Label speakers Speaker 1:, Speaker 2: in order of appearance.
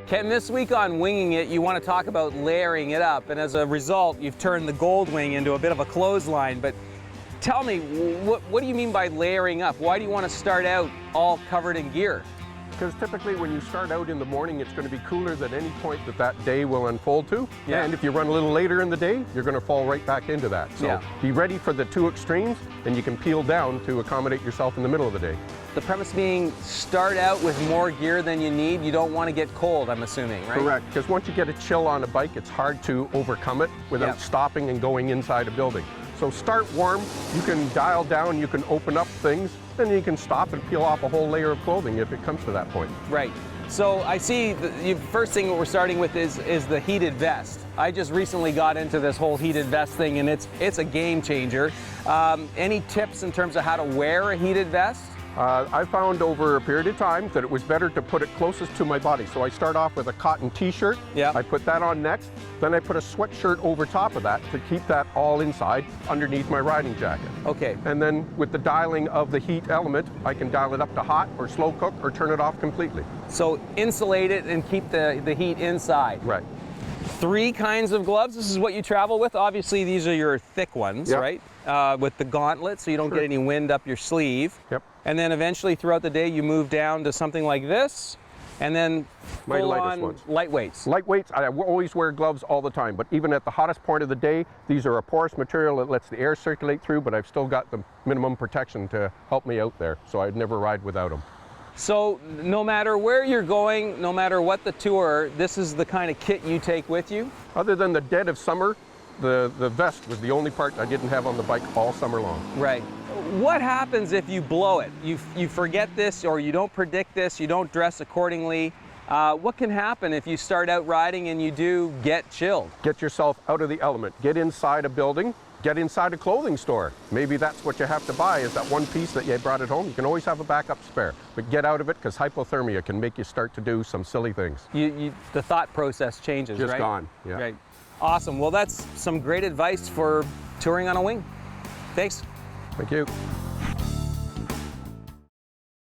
Speaker 1: Ken, this week on Winging It, you want to talk about layering it up, and as a result, you've turned the gold wing into a bit of a clothesline. But tell me, what do you mean by layering up? Why do you want to start out all covered in gear?
Speaker 2: Because typically when you start out in the morning, it's going to be cooler than any point that day will unfold to.
Speaker 1: Yeah.
Speaker 2: And if you run a little later in the day, you're going to fall right back into that. So
Speaker 1: yeah.
Speaker 2: Be ready for the two extremes, and you can peel down to accommodate yourself in the middle of the day.
Speaker 1: The premise being, start out with more gear than you need. You don't want to get cold, I'm assuming, right?
Speaker 2: Correct, because once you get a chill on a bike, it's hard to overcome it without stopping and going inside a building. So start warm, you can dial down, you can open up things, then you can stop and peel off a whole layer of clothing if it comes to that point.
Speaker 1: Right. So I see the first thing we're starting with is the heated vest. I just recently got into this whole heated vest thing, and it's a game changer. Any tips in terms of how to wear a heated vest?
Speaker 2: I found over a period of time that it was better to put it closest to my body. So I start off with a cotton t-shirt.
Speaker 1: Yeah.
Speaker 2: I put that on next. Then I put a sweatshirt over top of that to keep that all inside underneath my riding jacket.
Speaker 1: Okay.
Speaker 2: And then with the dialing of the heat element, I can dial it up to hot or slow cook or turn it off completely.
Speaker 1: So insulate it and keep the heat inside.
Speaker 2: Right.
Speaker 1: 3 kinds of gloves. This is what you travel with. Obviously, these are your thick ones,
Speaker 2: yep.
Speaker 1: right? With the gauntlet, so you don't get any wind up your sleeve.
Speaker 2: Yep.
Speaker 1: And then eventually, throughout the day, you move down to something like this, and then
Speaker 2: my lightest
Speaker 1: full-on
Speaker 2: ones.
Speaker 1: lightweights.
Speaker 2: Lightweights. I always wear gloves all the time, but even at the hottest point of the day, these are a porous material that lets the air circulate through, but I've still got the minimum protection to help me out there, so I'd never ride without them.
Speaker 1: So no matter where you're going, no matter what the tour, this is the kind of kit you take with you?
Speaker 2: Other than the dead of summer, the vest was the only part I didn't have on the bike all summer long.
Speaker 1: Right. What happens if you blow it? You forget this, or you don't predict this, you don't dress accordingly. What can happen if you start out riding and you do get chilled?
Speaker 2: Get yourself out of the element. Get inside a building. Get inside a clothing store. Maybe that's what you have to buy, is that one piece that you brought at home. You can always have a backup spare, but get out of it, because hypothermia can make you start to do some silly things.
Speaker 1: The thought process changes,
Speaker 2: Just
Speaker 1: right?
Speaker 2: gone, yeah.
Speaker 1: Right. Awesome. Well, that's some great advice for touring on a wing. Thanks.
Speaker 2: Thank you.